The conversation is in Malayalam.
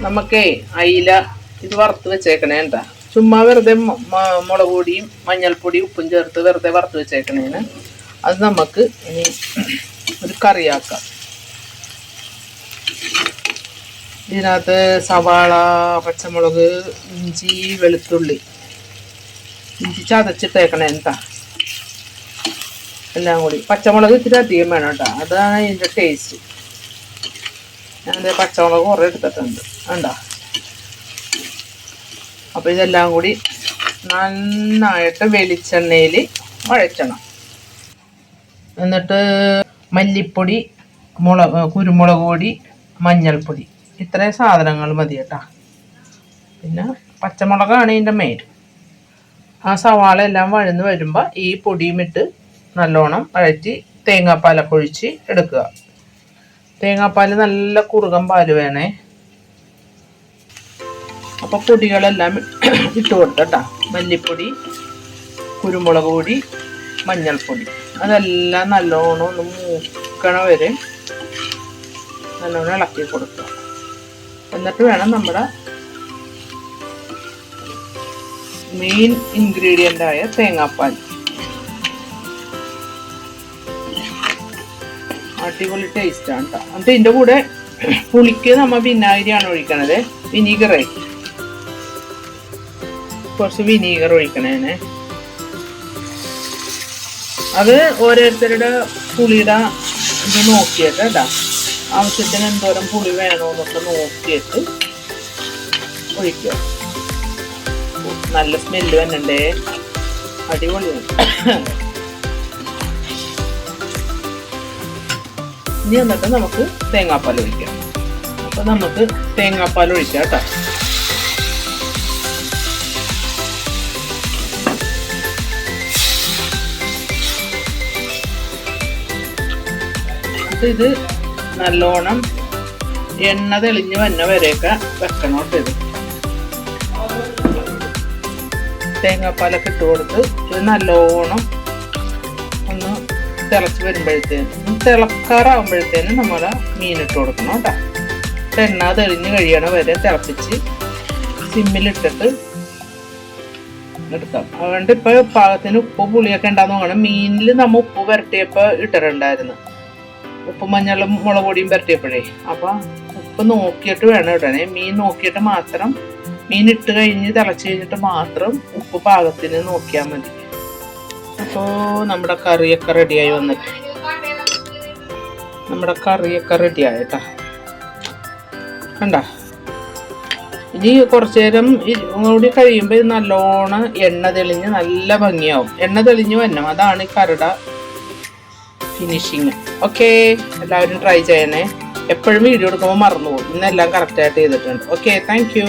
നമുക്കേ അയില ഇത് വറുത്ത് വെച്ചേക്കണേ എന്താ ചുമ്മാ വെറുതെ മുളക് പൊടിയും മഞ്ഞൾപ്പൊടിയും ഉപ്പും ചേർത്ത് വെറുതെ വറുത്ത് വെച്ചേക്കണേന് അത് നമുക്ക് ഇനി ഒരു കറിയാക്കാം. ഇതിനകത്ത് സവാള, പച്ചമുളക്, ഇഞ്ചി, വെളുത്തുള്ളി, ഇഞ്ചി ചതച്ചിട്ടേക്കണേ എന്താ എല്ലാം കൂടി. പച്ചമുളക് ഇത്തിരി അധികം വേണം കേട്ടോ, അതാണ് ഇതിൻ്റെ ടേസ്റ്റ്. ഞാൻ പച്ചമുളക് കുറേ എടുത്തിട്ടുണ്ട് വേണ്ട. അപ്പോൾ ഇതെല്ലാം കൂടി നന്നായിട്ട് വെളിച്ചെണ്ണയിൽ വഴറ്റണം. എന്നിട്ട് മല്ലിപ്പൊടി, കുരുമുളക് പൊടി, മഞ്ഞൾപ്പൊടി, ഇത്രയും സാധനങ്ങൾ മതി കേട്ടോ. പിന്നെ പച്ചമുളകാണ് ഇതിൻ്റെ മെയിൻ. ആ സവാള എല്ലാം വഴന്ന് വരുമ്പോൾ ഈ പൊടിയും ഇട്ട് നല്ലോണം വഴറ്റി തേങ്ങാപ്പാലൊക്കെ ഒഴിച്ച് എടുക്കുക. തേങ്ങാപ്പാൽ നല്ല കുറുകൻ പാല് വേണേ. അപ്പോൾ പൊടികളെല്ലാം ഇട്ട് കൊടുത്തട്ടാ. മല്ലിപ്പൊടി, കുരുമുളക് പൊടി, മഞ്ഞൾപ്പൊടി, അതെല്ലാം നല്ലോണം ഒന്ന് മൂക്കണ വരെ നല്ലോണം ഇളക്കി കൊടുക്കുക. എന്നിട്ട് വേണം നമ്മുടെ മെയിൻ ഇൻഗ്രീഡിയൻ്റായ തേങ്ങാപ്പാൽ. അടിപൊളി ടേസ്റ്റാണ് കേട്ടോ. എന്നിട്ട് ഇതിൻ്റെ കൂടെ പുളിക്ക് നമ്മൾ വിനാഗിരിയാണ് ഒഴിക്കണത്. വിനീഗറേ, കുറച്ച് വിനീഗർ ഒഴിക്കണേനെ. അത് ഓരോരുത്തരുടെ പുളിയുടെ ഇത് നോക്കിയിട്ട് കേട്ടോ, ആവശ്യത്തിന് എന്തോരം പുളി വേണമെന്നൊക്കെ നോക്കിയിട്ട് ഒഴിക്കുക. നല്ല സ്മെല്ല് വന്നണ്ടേ, അടിപൊളിയാണ്. ഇനി എന്നിട്ട് നമുക്ക് തേങ്ങാപ്പാൽ ഒഴിക്കാം. അപ്പം നമുക്ക് തേങ്ങാപ്പാൽ ഒഴിക്കാം കേട്ടോ. ഇത് നല്ലോണം എണ്ണ തെളിഞ്ഞ് വന്ന വരെയൊക്കെ വെക്കണം കേട്ടോ. ഇത് തേങ്ങാപ്പാലൊക്കെ ഇട്ട് കൊടുത്ത് ഇത് നല്ലോണം ഒന്ന് തിളച്ച് വരുമ്പോഴത്തേനും തിളക്കാറാകുമ്പോഴത്തേനും നമ്മൾ മീനിട്ട് കൊടുക്കണം കേട്ടോ. എണ്ണ തെളിഞ്ഞ് കഴിയണ വരെ തിളപ്പിച്ച് സിമ്മിലിട്ടിട്ട് എടുക്കാം. അതുകൊണ്ട് ഇപ്പോൾ പാകത്തിന് ഉപ്പ് പുളിയൊക്കെ ഉണ്ടാകുന്ന നോക്കണം. മീനിൽ നമ്മൾ ഉപ്പ് പുരട്ടിയപ്പോൾ ഇട്ടിട്ടുണ്ടായിരുന്നു, ഉപ്പ് മഞ്ഞളും മുളക് പൊടിയും പുരട്ടിയപ്പോഴേ. അപ്പം ഉപ്പ് നോക്കിയിട്ട് വേണം ഇടണേ. മീൻ നോക്കിയിട്ട് മാത്രം, മീൻ ഇട്ട് കഴിഞ്ഞ് തിളച്ച് കഴിഞ്ഞിട്ട് മാത്രം ഉപ്പ് പാകത്തിന് നോക്കിയാൽ മതി. അപ്പോൾ നമ്മുടെ കറിയൊക്കെ റെഡിയായി വന്നിട്ട് നമ്മുടെ കറിയൊക്കെ റെഡിയായിട്ടാ കണ്ട. ഇനി കുറച്ചു നേരം കൂടി കഴിയുമ്പോൾ ഇത് നല്ലോണം എണ്ണ തെളിഞ്ഞ് നല്ല ഭംഗിയാവും. എണ്ണ തെളിഞ്ഞ് വരണം, അതാണ് ഈ കറിയുടെ ഫിനിഷിങ്. ഓക്കെ, എല്ലാവരും ട്രൈ ചെയ്യണേ. എപ്പോഴും വീഡിയോ എടുക്കുമ്പോൾ മറന്നു പോകും. ഇന്നെല്ലാം കറക്റ്റായിട്ട് ചെയ്തിട്ടുണ്ട്. Okay, thank you.